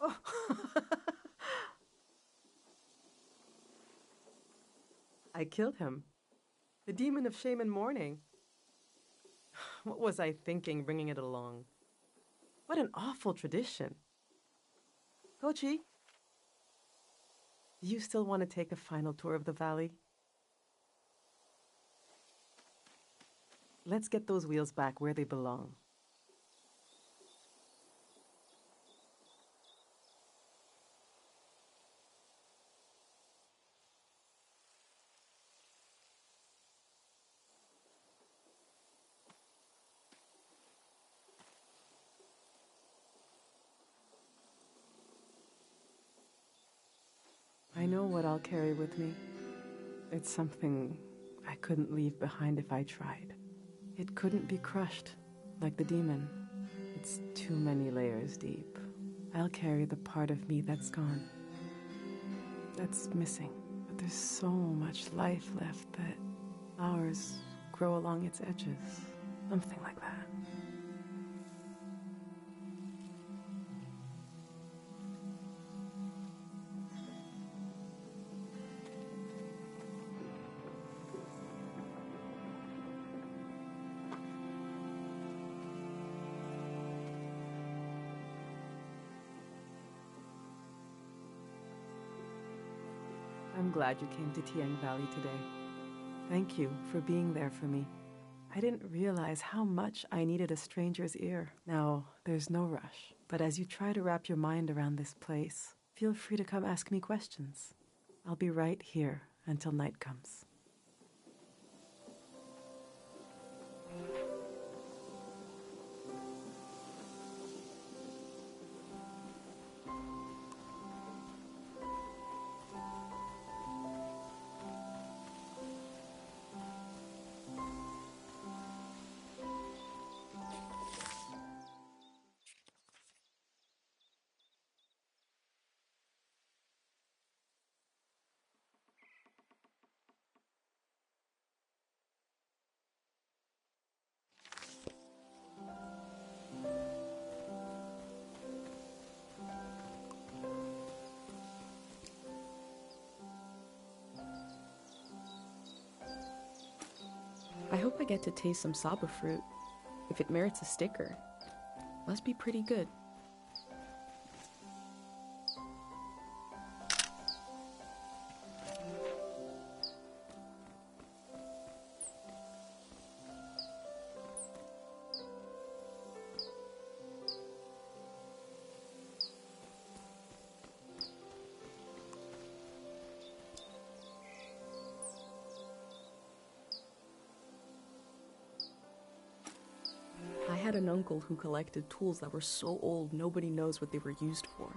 Oh. I killed him. The demon of shame and mourning. What was I thinking bringing it along? What an awful tradition. Kochi, do you still want to take a final tour of the valley? Let's get those wheels back where they belong. I know what I'll carry with me. It's something I couldn't leave behind if I tried. It couldn't be crushed, like the demon. It's too many layers deep. I'll carry the part of me that's gone. That's missing. But there's so much life left that flowers grow along its edges. Something like that. I'm glad you came to Tiang Valley today. Thank you for being there for me. I didn't realize how much I needed a stranger's ear. Now, there's no rush, but as you try to wrap your mind around this place, feel free to come ask me questions. I'll be right here until night comes. I hope I get to taste some Saba fruit. If it merits a sticker, must be pretty good. I had an uncle who collected tools that were so old nobody knows what they were used for.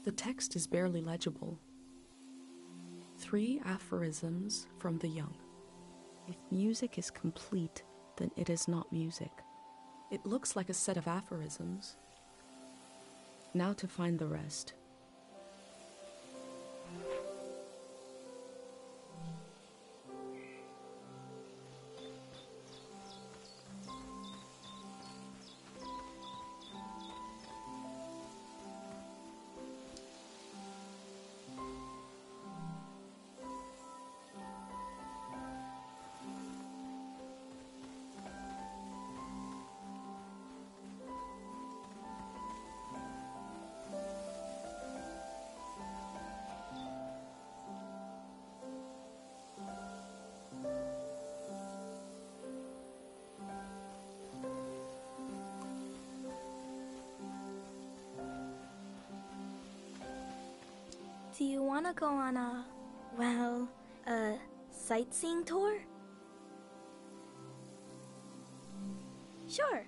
The text is barely legible. 3 aphorisms from the young. If music is complete, then it is not music. It looks like a set of aphorisms. Now to find the rest. Do you want to go on a sightseeing tour? Sure.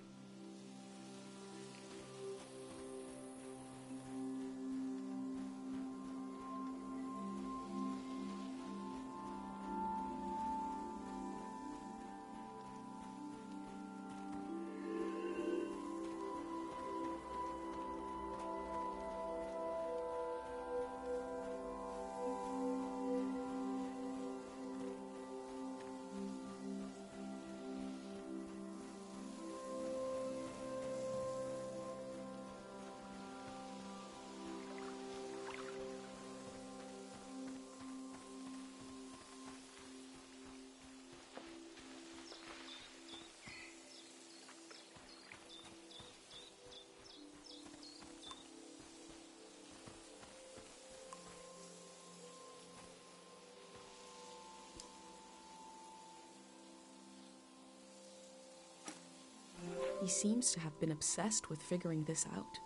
He seems to have been obsessed with figuring this out.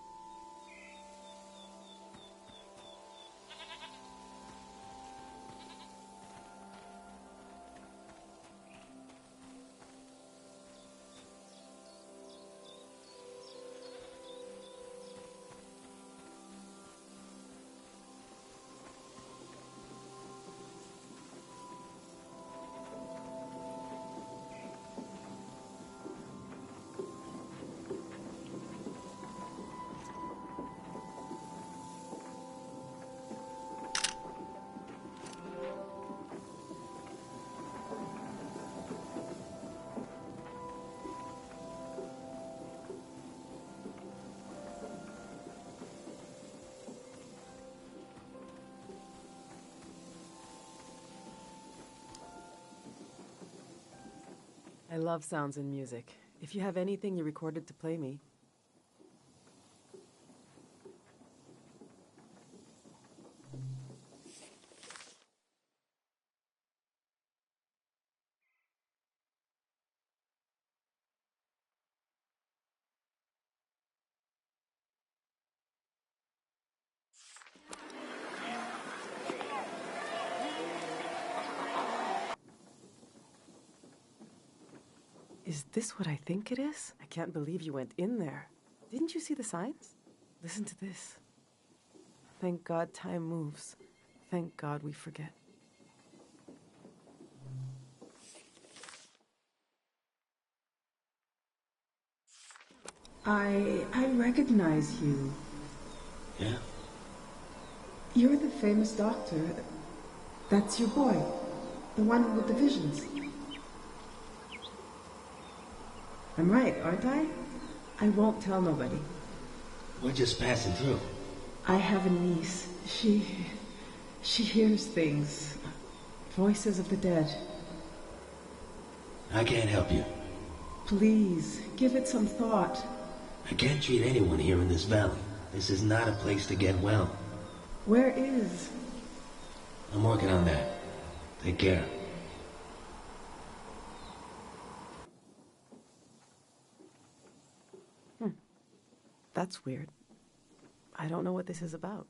I love sounds and music. If you have anything you recorded to play me. Is Is this what I think it is? I can't believe you went in there. Didn't you see the signs? Listen to this. Thank God time moves. Thank God we forget. I recognize you. Yeah? You're the famous doctor. That's your boy. The one with the visions. I'm right, aren't I? I won't tell nobody. We're just passing through. I have a niece. She hears things. Voices of the dead. I can't help you. Please, give it some thought. I can't treat anyone here in this valley. This is not a place to get well. Where is? I'm working on that. Take care. That's weird. I don't know what this is about.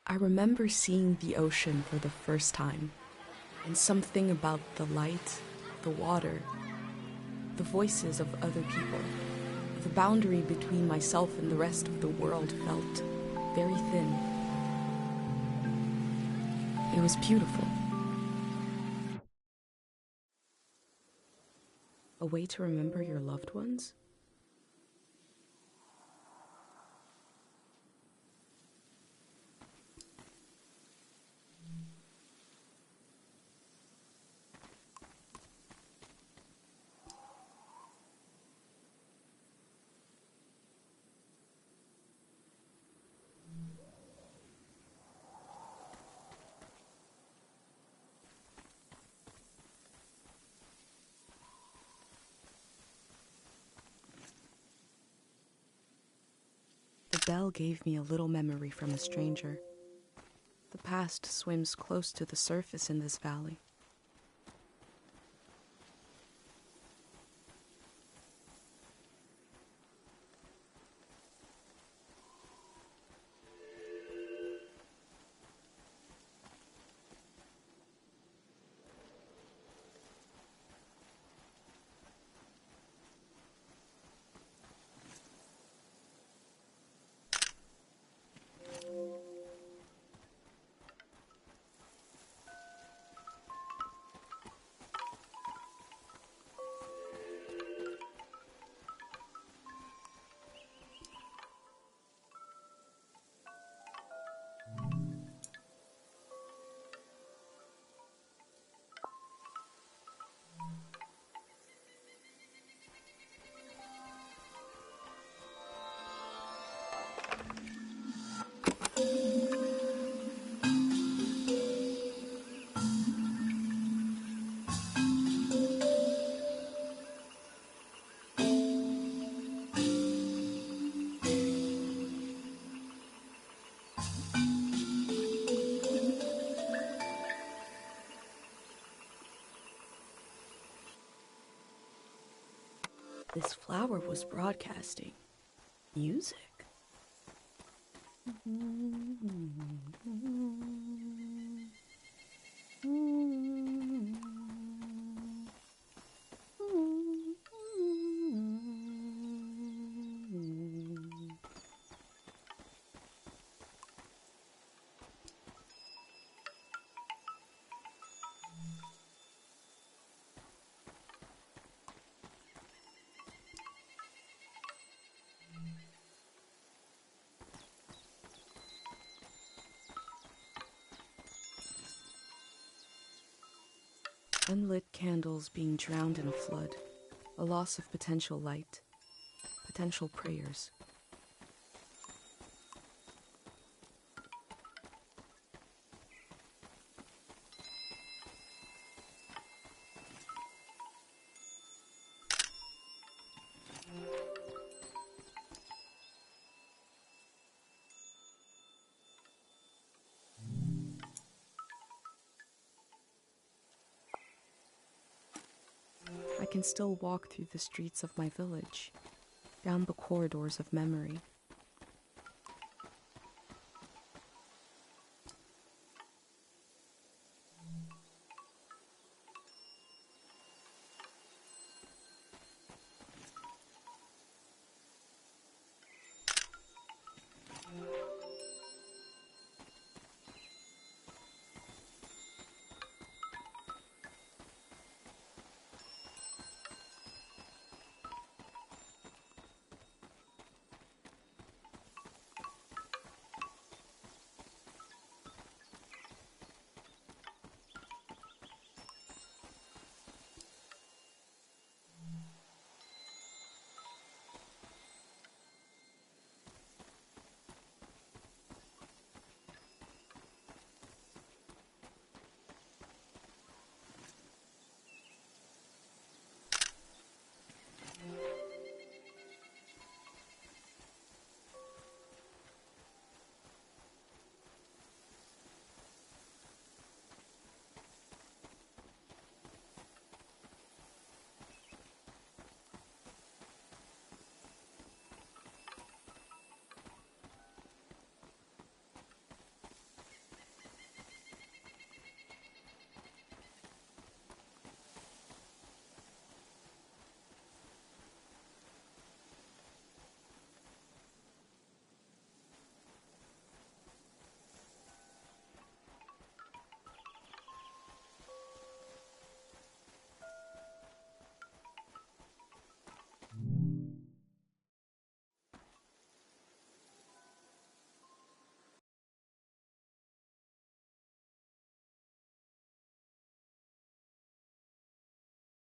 I remember seeing the ocean for the first time, and something about the light, the water, the voices of other people, the boundary between myself and the rest of the world felt very thin. It was beautiful. A way to remember your loved ones? The bell gave me a little memory from a stranger. The past swims close to the surface in this valley. This flower was broadcasting music. Unlit candles being drowned in a flood. A loss of potential light. Potential prayers. I can still walk through the streets of my village, down the corridors of memory,